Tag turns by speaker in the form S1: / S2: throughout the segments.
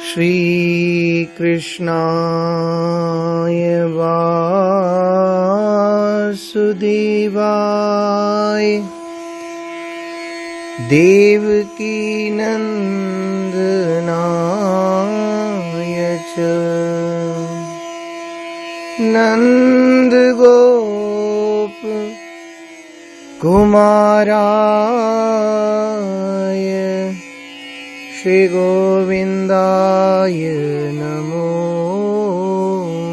S1: श्री कृष्णाय वासुदेवाय देवकी नंदनाय च नंद गोप कुमाराय श्री गोविंदाय नमो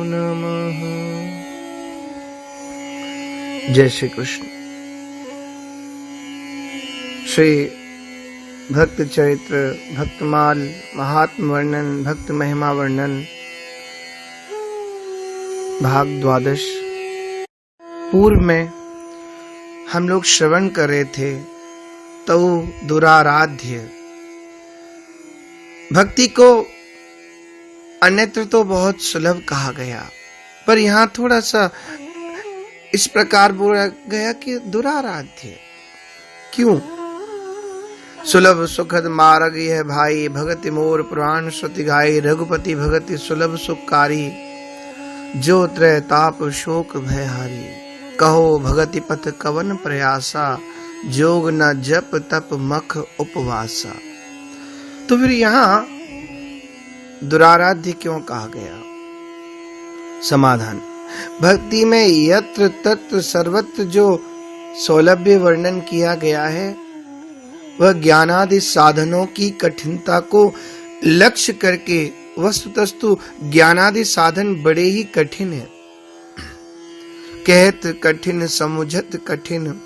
S1: नमः। जय श्री कृष्ण। श्री भक्त चरित्र, भक्तमाल, महात्म वर्णन, भक्त महिमा वर्णन, भाग 12। पूर्व में हम लोग श्रवण कर रहे थे तो दुराराध्य। भक्ति को अन्यत्र तो बहुत सुलभ कहा गया, पर यहाँ थोड़ा सा इस प्रकार बोला गया कि दुराराध्य। क्यों? सुलभ सुखद मार्ग यह भाई, भगति मोर पुराण श्रुति गाई। रघुपति भगति सुलभ सुखकारी, जो त्रय ताप शोक भयहारी। कहो भगति पथ कवन प्रयासा, जोग न जप तप मख उपवासा। तो फिर यहाँ दुराराध्य क्यों कहा गया? समाधान, भक्ति में यत्र तत्र सर्वत्र जो सौलभ्य वर्णन किया गया है वह ज्ञानादि साधनों की कठिनता को लक्ष्य करके। वस्तुतस्तु ज्ञानादि साधन बड़े ही कठिन है। कहत कठिन समुझत कठिन,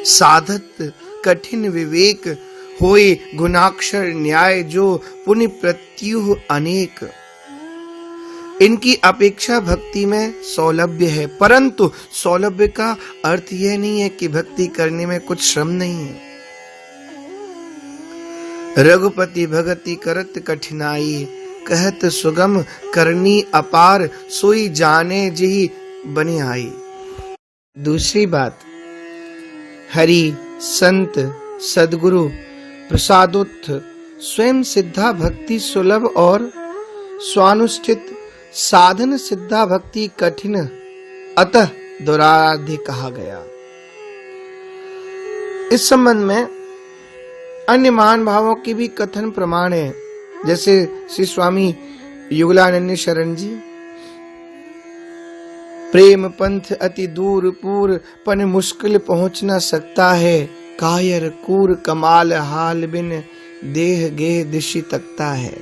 S1: साधत कठिन विवेक। होए गुणाक्षर न्याय, जो पुण्य प्रत्युह अनेक। इनकी अपेक्षा भक्ति में सौलभ्य है, परंतु सौलभ्य का अर्थ यह नहीं है कि भक्ति करने में कुछ श्रम नहीं है। रघुपति भगति करत कठिनाई, कहत सुगम करनी अपार। सोई जाने जही बनी आई। दूसरी बात, हरि संत सदगुरु प्रसादोत्थ स्वयं सिद्धा भक्ति सुलभ और स्वानुष्ठित साधन सिद्धा भक्ति कठिन, अतः दुराराध्य कहा गया। इस संबंध में अन्य महान भावों के भी कथन प्रमाण है, जैसे श्री स्वामी युगलानंद शरण जी। प्रेम पंथ अति दूर पूर, पन मुश्किल पहुंच न सकता है। कायर कूर कमाल हाल बिन, देह गेह दिशि तकता है।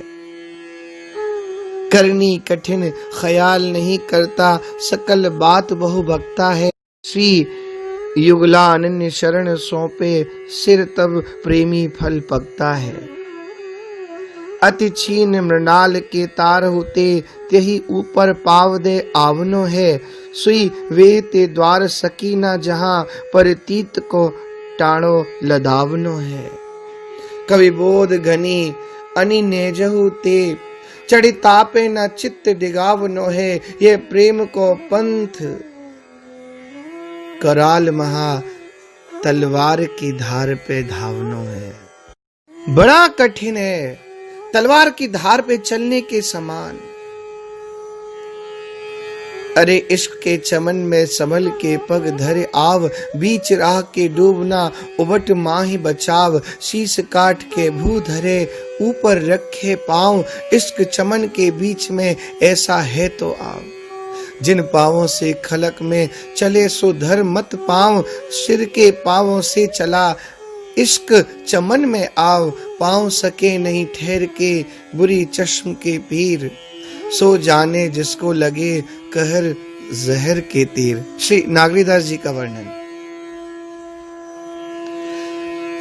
S1: करनी कठिन ख्याल नहीं करता, सकल बात बहु भक्ता है। श्री युगलानन्य शरण सौंपे, सिर तब प्रेमी फल पकता है। अति छीन मृणाल के तार होते, त्यही ऊपर पाव दे आवनो है। सुई वे ते द्वार सकी न जहां, पर तीत को टाणो लदावनो है। कवि बोध घनी अनि नेजहु ते, चढ़ी तापे न चित्त डिगावनो है। ये प्रेम को पंथ कराल महा, तलवार की धार पे धावनो है। बड़ा कठिन है, तलवार की धार पे चलने के समान। अरे इश्क के चमन में संभल के पग धरे आव, बीच राह के डूबना उबट माही बचाव। शीश काट के भू धरे, ऊपर रखे पांव। इश्क चमन के बीच में ऐसा है तो आव। जिन पांवों से खलक में चले सो धर मत पांव। सिर के पांवों से चला इश्क चमन में आव। पांव सके नहीं ठहर के, बुरी चश्म के पीर। सो जाने जिसको लगे कहर जहर के तीर। श्री नागरीदास जी का वर्णन।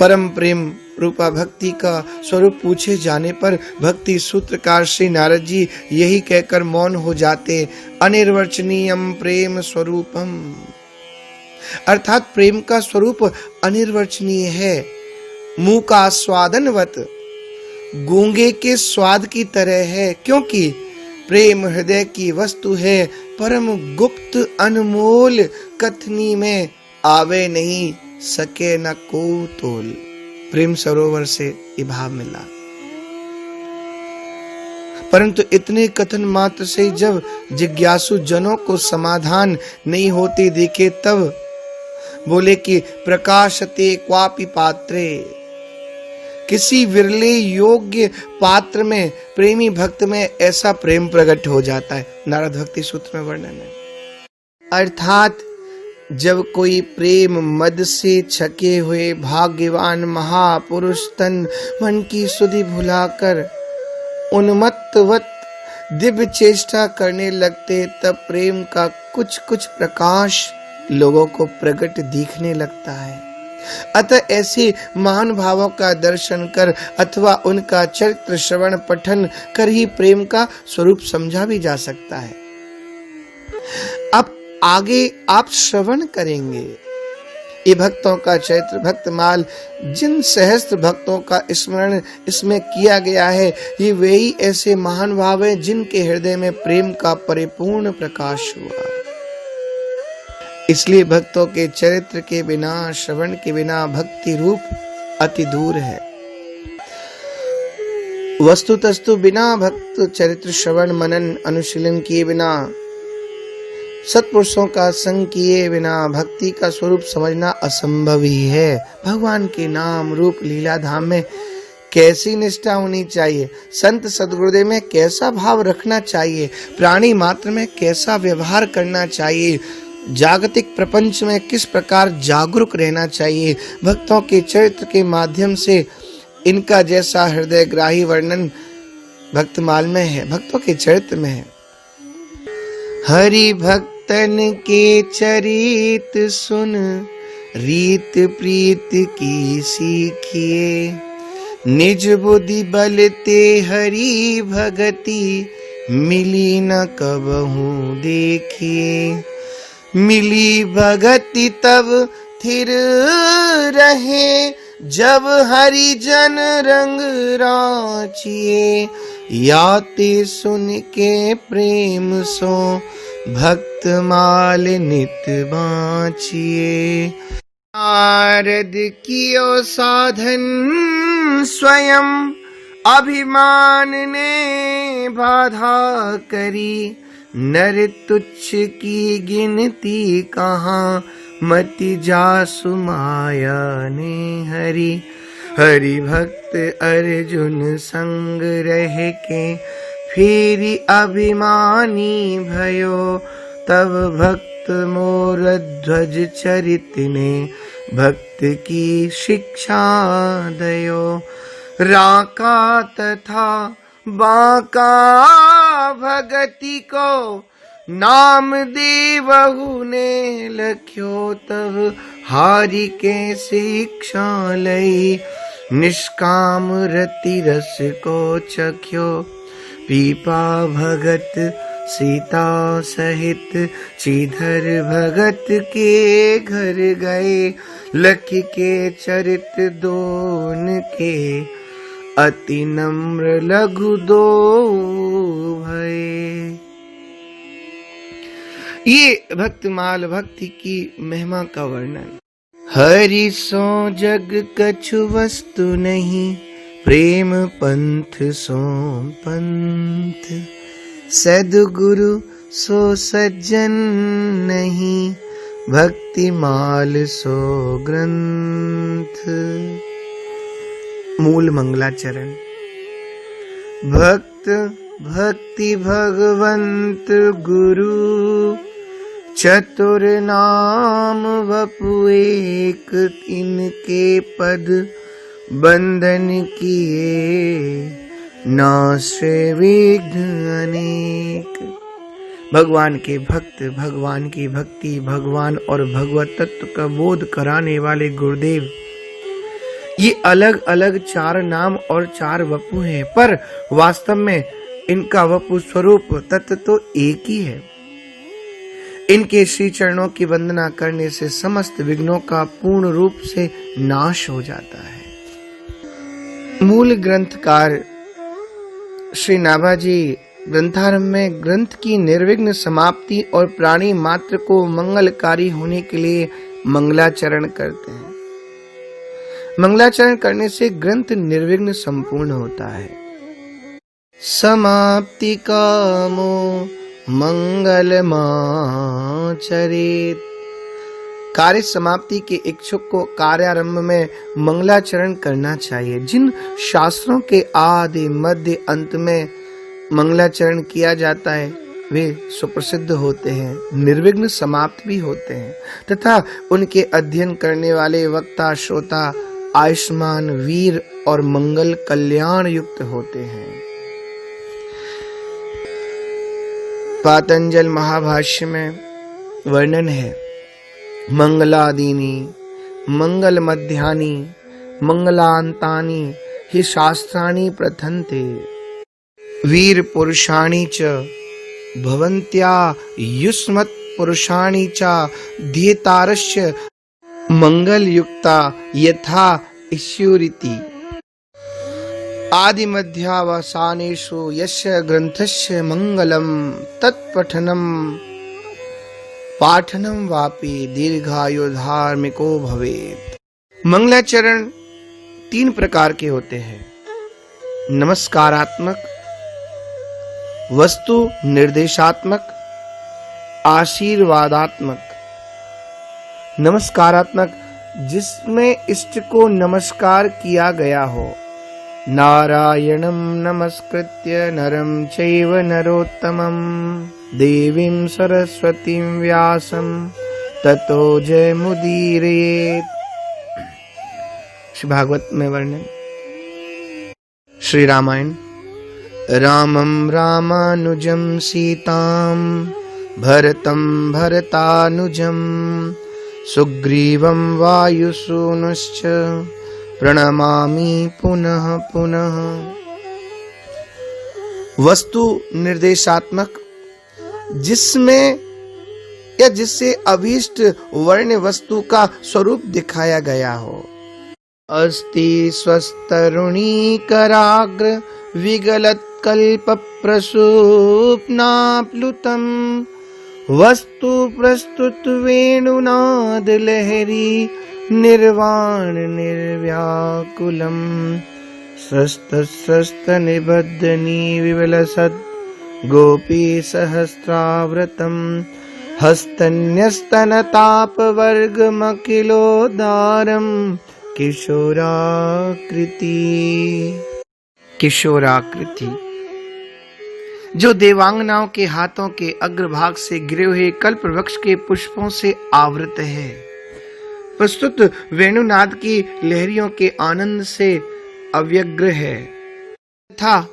S1: परम प्रेम रूपा भक्ति का स्वरूप पूछे जाने पर भक्ति सूत्रकार श्री नारद जी यही कहकर मौन हो जाते, अनिर्वचनीयम प्रेम स्वरूपम। अर्थात प्रेम का स्वरूप अनिर्वचनीय है। मुंह का स्वादनवत, गूंगे के स्वाद की तरह है। क्योंकि प्रेम हृदय की वस्तु है, परम गुप्त अनमोल। कथनी में आवे नहीं सके न को तोल। प्रेम सरोवर से ये भाव मिला। परंतु इतने कथन मात्र से जब जिज्ञासु जनों को समाधान नहीं होते देखे तब बोले कि प्रकाशते क्वापि पात्रे, किसी विरले योग्य पात्र में, प्रेमी भक्त में ऐसा प्रेम प्रकट हो जाता है। नारद भक्ति सूत्र में वर्णन है। अर्थात जब कोई प्रेम मद से छके हुए भाग्यवान महापुरुष तन मन की सुधि भुलाकर उन्मत्तवत दिव्य चेष्टा करने लगते, तब प्रेम का कुछ कुछ प्रकाश लोगों को प्रकट दिखने लगता है। अतः ऐसे महान भावों का दर्शन कर अथवा उनका चरित्र श्रवण पठन कर ही प्रेम का स्वरूप समझा भी जा सकता है। अब आगे आप श्रवण करेंगे ये भक्तों का चरित्र भक्तमाल, जिन सहस्त्र भक्तों का स्मरण इसमें किया गया है, ये वही ऐसे महान भाव हैं जिनके हृदय में प्रेम का परिपूर्ण प्रकाश हुआ। इसलिए भक्तों के चरित्र के बिना, श्रवण के बिना भक्ति रूप अति दूर है। वस्तुतस्तु बिना भक्त चरित्र श्रवण मनन अनुशीलन किए बिना, सत्पुरुषों का संग किए बिना भक्ति का स्वरूप समझना असंभव ही है। भगवान के नाम रूप लीला धाम में कैसी निष्ठा होनी चाहिए, संत सद्गुरुदेव में कैसा भाव रखना चाहिए, प्राणी मात्र में कैसा व्यवहार करना चाहिए, जागतिक प्रपंच में किस प्रकार जागरूक रहना चाहिए, भक्तों के चरित्र के माध्यम से इनका जैसा हृदय ग्राही वर्णन भक्तमाल में है, भक्तों के चरित्र में है। हरि भक्तन के चरित सुन रीत प्रीत की सीखिए, निज बुद्धि बल ते हरि भगति मिली न कबहू देखिए। मिली भगति तब थिर रहे जब हरि जन रंग राचिए, याते सुन के प्रेम सो भक्त माल नित बाँचिए। नारद कियो साधन स्वयं अभिमान ने बाधा करी, नर तुच्छ की गिनती कहाँ मति जासु माया ने हरि। हरि भक्त अर्जुन संग रह के फिर अभिमानी भयो, तब भक्त मोर ध्वज चरित ने भक्त की शिक्षा दयो। राका तथा बाका भगति को नाम देवहु ने लख्यो, तब हारि के शिक्षा लई निष्काम रति रस को चख्यो। पीपा भगत सीता सहित श्रीधर भगत के घर गए, लखी के चरित दोन के अति नम्र लघु दो भय। ये भक्तमाल भक्ति की महिमा का वर्णन। हरि सो जग कछु वस्तु नहीं, प्रेम पंथ सो पंथ। सद्गुरु सो सज्जन नहीं, भक्ति माल सो ग्रंथ। मूल मंगलाचरण। भक्त भक्ति भगवंत गुरु, चतुर नाम वपु एक। इनके पद बंधन किए, नाश्रय विघ्न अनेक। भगवान के भक्त, भगवान की भक्ति, भगवान और भगवत तत्व का बोध कराने वाले गुरुदेव, ये अलग अलग चार नाम और चार वपु हैं, पर वास्तव में इनका वपु स्वरूप तत्व तो एक ही है। इनके श्री चरणों की वंदना करने से समस्त विघ्नों का पूर्ण रूप से नाश हो जाता है। मूल ग्रंथकार श्री नाभाजी ग्रंथारंभ में ग्रंथ की निर्विघ्न समाप्ति और प्राणी मात्र को मंगलकारी होने के लिए मंगलाचरण करते हैं। मंगलाचरण करने से ग्रंथ निर्विघ्न संपूर्ण होता है। समाप्ति कामो मंगलमाचरेत। कार्य समाप्ति के इच्छुक को कार्यारंभ में मंगलाचरण करना चाहिए। जिन शास्त्रों के आदि मध्य अंत में मंगलाचरण किया जाता है वे सुप्रसिद्ध होते हैं, निर्विघ्न समाप्त भी होते हैं तथा उनके अध्ययन करने वाले वक्ता श्रोता आयुष्मान वीर और मंगल कल्याण युक्त होते हैं। पातंजल महाभाष्य में वर्णन है, मंगलादीनि मंगल मध्यानि मंगलांतानि हि शास्त्राणि प्रथन्ते वीर पुरुषाणि च भवन्त्या युष्मत् पुरुषाणि च ध्येतारस्य मंगल युक्ता यथा ईश्वरीति। आदि मध्यावसानेषु यस्य ग्रंथस्य मंगलम तत्पठनम पाठनम वापि दीर्घायु धार्मिको भवेत्। मंगलाचरण 3 प्रकार के होते हैं, नमस्कारात्मक, वस्तु निर्देशात्मक, आशीर्वादात्मक। नमस्कारात्मक जिसमें इष्ट को नमस्कार किया गया हो, नारायणं नमस्कृत्य नरं चैव नरोत्तमं देवीं सरस्वतीं व्यासं ततो जयमुदीरयेत्। श्री भागवत में वर्णन। श्री रामायण। रामं रामानुजं सीतां भरतं भरतानुजं सुग्रीवं वायुसूनुश्च प्रणमामि पुनः पुनः। वस्तु निर्देशात्मक जिसमें या जिससे अभीष्ट वर्ण वस्तु का स्वरूप दिखाया गया हो। अस्ति स्वस्तरुणी कराग्र विगलत कल्प प्रसूप्नाप्लुतम वस्तु प्रस्तुत वेणुनाद लहरी निर्वाण निर्व्याकुलम स्रस्त निबद्धनी विवलसत् गोपी सहस्राव्रतम हस्तन्यस्तनतापवर्गमखिलोदारम किशोराकृति। किशोराकृति जो देवांगनाओं के हाथों के अग्रभाग से गिरे हुए कल्प वृक्ष के पुष्पों से आवृत है। प्रस्तुत वेणुनाद की लहरियों के आनंद से अव्यग्र है तथा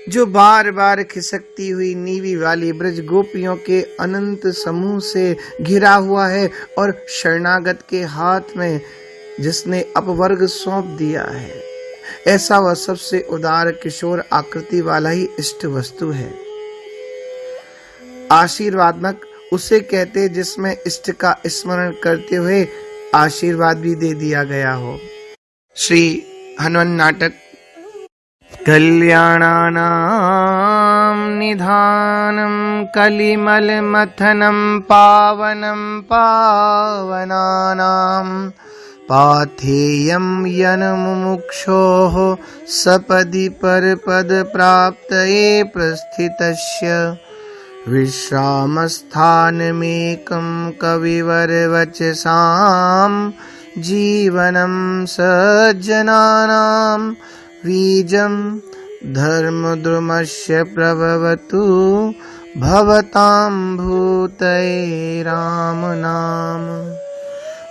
S1: जो बार बार खिसकती हुई नीवी वाली ब्रज गोपियों के अनंत समूह से घिरा हुआ है और शरणागत के हाथ में जिसने अपवर्ग सौंप दिया है, ऐसा वह सबसे उदार किशोर आकृति वाला ही इष्ट वस्तु है। आशीर्वादक उसे कहते जिसमें इष्ट का स्मरण करते हुए आशीर्वाद भी दे दिया गया हो। श्री हनुमान नाटक। कल्याणानां निधानं कलिमल मथनं पावनं पावनानां पाथेयं यन मुमुक्षोः सपदि परपद प्राप्तये प्रस्थितस्य विश्रामस्थानमेकं कविवरवचसां जीवनं सज्जनानां बीजं धर्मद्रुमस्य प्रभवतु भवतां भूतये राम नाम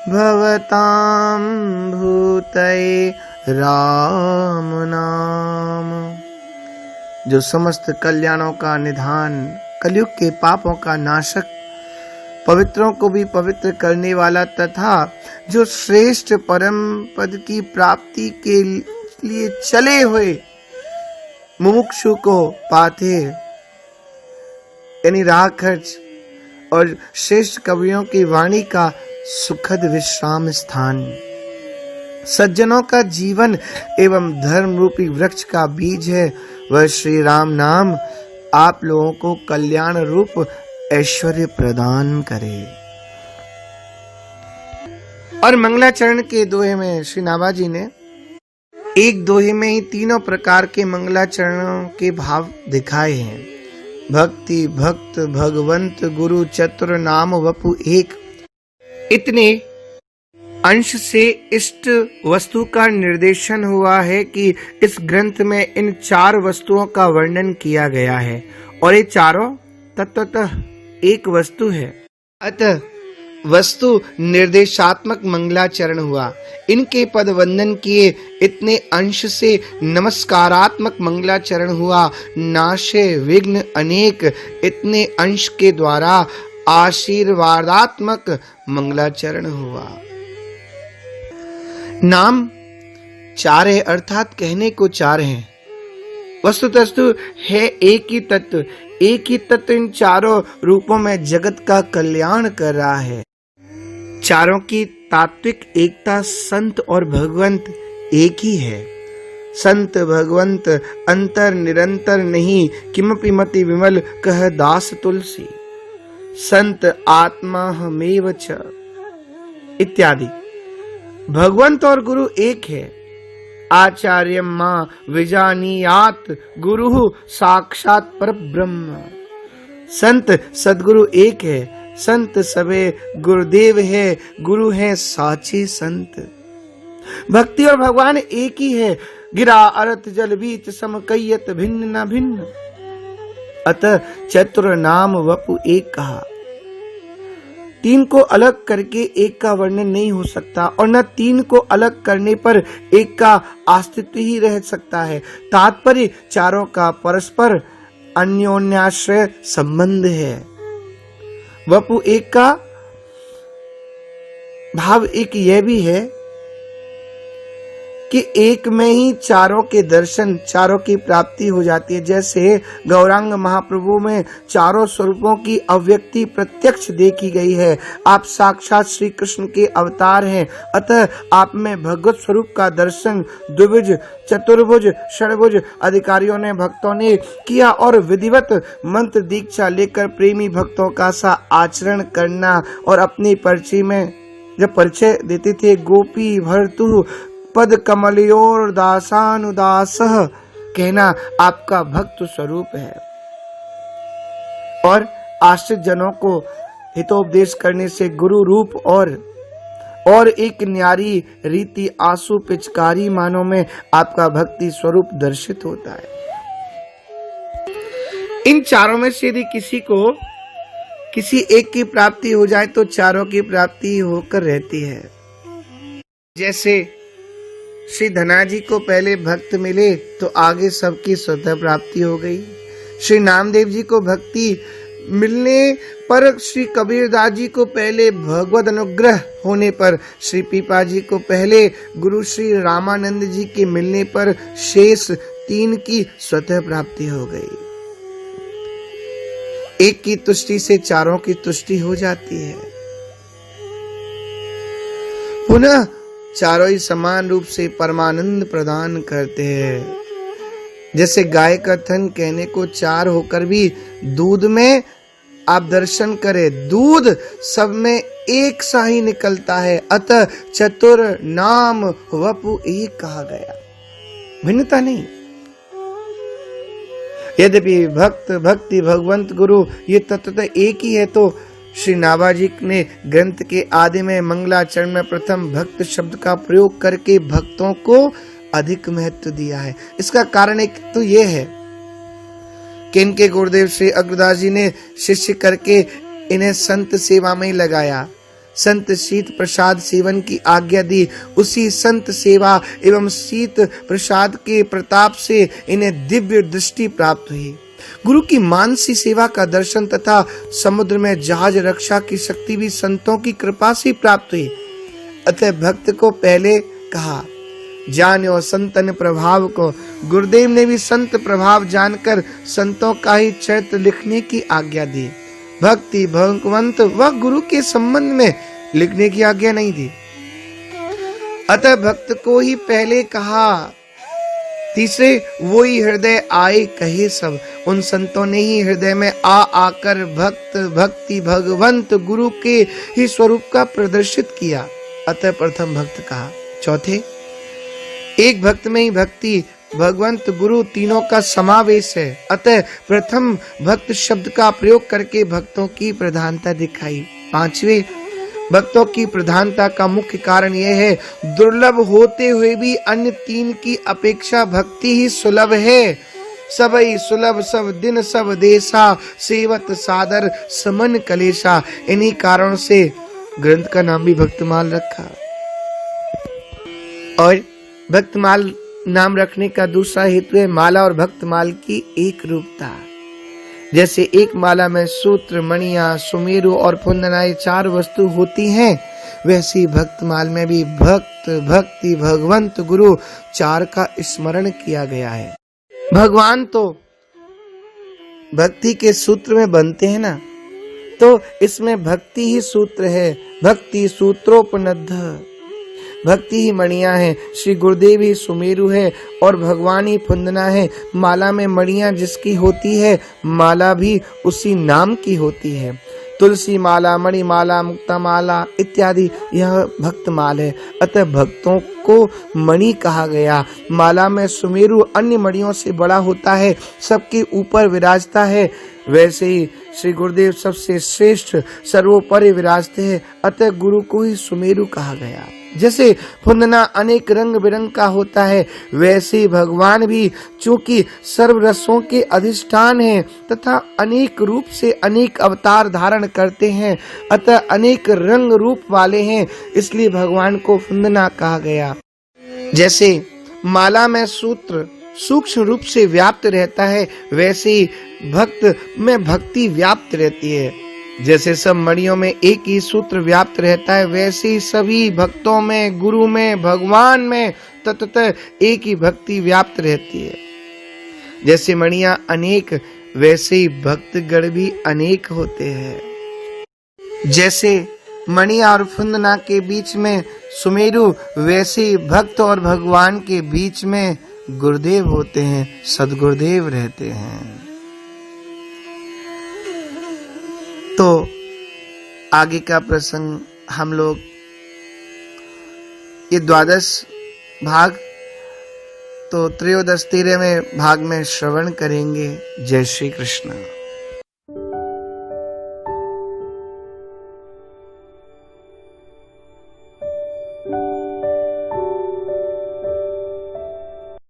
S1: भवतां भूतये राम नाम। जो समस्त कल्याणों का निधान, कलयुग के पापों का नाशक, पवित्रों को भी पवित्र करने वाला तथा जो श्रेष्ठ परम पद की प्राप्ति के लिए चले हुए मुमुक्षु को पाथे यानी राह खर्च और श्रेष्ठ कवियों की वाणी का सुखद विश्राम स्थान, सज्जनों का जीवन एवं धर्म रूपी वृक्ष का बीज है, वह श्री राम नाम आप लोगों को कल्याण रूप ऐश्वर्य प्रदान करे। और मंगलाचरण के दोहे में श्री नाभाजी ने एक दोहे में ही तीनों प्रकार के मंगलाचरणों के भाव दिखाए हैं। भक्ति, भक्त, भगवंत, गुरु, चतुर, नाम, वपु, एक। इतने अंश से इष्ट वस्तु का निर्देशन हुआ है कि इस ग्रंथ में इन 4 वस्तुओं का वर्णन किया गया है और ये चारों तत्वतः एक वस्तु है। अतः वस्तु निर्देशात्मक मंगलाचरण हुआ। इनके पद वंदन किए। इतने अंश से नमस्कारात्मक मंगलाचरण हुआ। नाशे विघ्न अनेक। इतने अंश के द्वारा आशीर्वादात्मक मंगलाचरण हुआ। नाम 4 है, अर्थात कहने को 4 हैं। वस्तुतस्तु है एक ही तत्व। एक ही तत्व इन चारों रूपों में जगत का कल्याण कर रहा है। चारों की तात्विक एकता संत और भगवंत एक ही है। संत भगवंत अंतर निरंतर नहीं, किमपि मति विमल कह दास तुलसी। संत आत्मा हमेव च इत्यादि। भगवंत और गुरु एक है। आचार्य मां विजानीयात गुरु साक्षात परब्रह्म। संत सदगुरु एक है। संत सबे गुरुदेव है। गुरु है साचे संत। भक्ति और भगवान एक ही है। गिरा अरत जल बीच सम कयत भिन्न न भिन्न। अतः चतुर नाम वपु एक कहा। 3 को अलग करके एक का वर्णन नहीं हो सकता और न 3 को अलग करने पर एक का अस्तित्व ही रह सकता है। तात्पर्य चारों का परस्पर अन्योन्याश्रय संबंध है। वपु एक का भाव एक यह भी है कि एक में ही चारों के दर्शन, चारों की प्राप्ति हो जाती है। जैसे गौरांग महाप्रभु में चारों स्वरूपों की अव्यक्ति प्रत्यक्ष देखी गई है। आप साक्षात श्री कृष्ण के अवतार हैं, अतः आप में भगवत स्वरूप का दर्शन द्विभुज, चतुर्भुज, षडभुज अधिकारियों ने, भक्तों ने किया और विधिवत मंत्र दीक्षा लेकर प्रेमी भक्तों का सा आचरण करना और अपनी पर्ची में जब परिचय देते थे, गोपी भर्तु पद कमलयोर दासानुदासः, कहना आपका भक्त स्वरूप है। और आश्रित जनों को हितोपदेश करने से गुरु रूप और एक न्यारी रीति आंसू पिचकारी मानों में आपका भक्ति स्वरूप दर्शित होता है। इन चारों में से यदि किसी को किसी एक की प्राप्ति हो जाए तो चारों की प्राप्ति होकर रहती है। जैसे श्री धनाजी को पहले भक्त मिले तो आगे सबकी स्वतः प्राप्ति हो गई। श्री नामदेव जी को भक्ति मिलने पर श्री कबीरदास जी को पहले भगवत अनुग्रह होने पर, श्री पीपा जी को पहले गुरु श्री रामानंद जी के मिलने पर शेष 3 की स्वतः प्राप्ति हो गई। एक की तुष्टि से चारों की तुष्टि हो जाती है। पुनः चारों ही समान रूप से परमानंद प्रदान करते हैं। जैसे गाय का थन कहने को 4 होकर भी दूध में आप दर्शन करें, दूध सब में एक सा ही निकलता है। अतः चतुर नाम वपु एक कहा गया, भिन्नता नहीं। यद्यपि भक्त, भक्ति, भगवंत, गुरु ये तत्वतः एक ही है, तो श्री नाभाजी ने ग्रंथ के आदि में मंगलाचरण में प्रथम भक्त शब्द का प्रयोग करके भक्तों को अधिक महत्व दिया है। इसका कारण एक तो ये है कि इनके गुरुदेव श्री अग्रदास जी ने शिष्य करके इन्हें संत सेवा में ही लगाया। संत शीत प्रसाद सेवन की आज्ञा दी। उसी संत सेवा एवं शीत प्रसाद के प्रताप से इन्हें दिव्य दृष्टि प्राप्त हुई। गुरु की मानसी सेवा का दर्शन तथा समुद्र में जहाज रक्षा की शक्ति भी संतों की कृपा से प्राप्त हुई। अतः भक्त को पहले कहा, जानो संतन प्रभाव को। गुरुदेव ने भी संत प्रभाव जानकर संतों का ही चरित्र लिखने की आज्ञा दी। भक्ति, भगवंत व गुरु के संबंध में लिखने की आज्ञा नहीं दी। अतः भक्त को ही पहले कहा। तीसरे वो ही हृदय आए कहे सब। उन संतों ने ही हृदय में आकर भक्त, भक्ति, भगवंत, गुरु के ही स्वरूप का प्रदर्शित किया। अतः प्रथम भक्त कहा। चौथे, एक भक्त में ही भक्ति, भगवंत, गुरु तीनों का समावेश है। अतः प्रथम भक्त शब्द का प्रयोग करके भक्तों की प्रधानता दिखाई। पांचवें, भक्तों की प्रधानता का मुख्य कारण यह है, दुर्लभ होते हुए भी अन्य तीन की अपेक्षा भक्ति ही सुलभ है। सबई सुलभ सब दिन सब देशा, सेवत सादर समन कलेशा। इन्हीं कारणों से ग्रंथ का नाम भी भक्तमाल रखा। और भक्तमाल नाम रखने का दूसरा हेतु है माला और भक्तमाल की एक रूपता। जैसे एक माला में सूत्र, मणियां, सुमेरु और फुंदनाएं चार वस्तु होती हैं, वैसी भक्तमाल में भी भक्त, भक्ति, भगवंत, गुरु चार का स्मरण किया गया है। भगवान तो भक्ति के सूत्र में बनते हैं ना, तो इसमें भक्ति ही सूत्र है। भक्ति सूत्रोपनद्ध, भक्ति ही मणियां है। श्री गुरुदेव ही सुमेरु है और भगवान ही फुंदना है। माला में मणियां जिसकी होती है, माला भी उसी नाम की होती है। तुलसी माला, मणि माला, मुक्ता माला इत्यादि यह भक्तमाल है। अतः भक्तों को मणि कहा गया। माला में सुमेरु अन्य मणियों से बड़ा होता है, सबके ऊपर विराजता है। वैसे ही श्री गुरुदेव सबसे श्रेष्ठ सर्वोपरि विराजते हैं। अतः गुरु को ही सुमेरु कहा गया। जैसे फुंदना अनेक रंग बिरंग का होता है, वैसे भगवान भी चूंकि सर्व रसों के अधिष्ठान हैं तथा अनेक रूप से अनेक अवतार धारण करते हैं, अतः अनेक रंग रूप वाले हैं, इसलिए भगवान को फुंदना कहा गया। जैसे माला में सूत्र सूक्ष्म रूप से व्याप्त रहता है, वैसे ही भक्त में भक्ति व्याप्त रहती है। जैसे सब मणियों में एक ही सूत्र व्याप्त रहता है, वैसे ही सभी भक्तों में, गुरु में, भगवान में तत्वतः एक ही भक्ति व्याप्त रहती है। जैसे मणियां अनेक, वैसे ही भक्तगण भी अनेक होते हैं। जैसे मणियां और फुंदना के बीच में सुमेरु, वैसे ही भक्त और भगवान के बीच में गुरुदेव होते हैं, सदगुरुदेव रहते हैं। तो आगे का प्रसंग हम लोग ये द्वादश भाग तो त्रयोदश 13वें भाग में श्रवण करेंगे। जय श्री कृष्ण।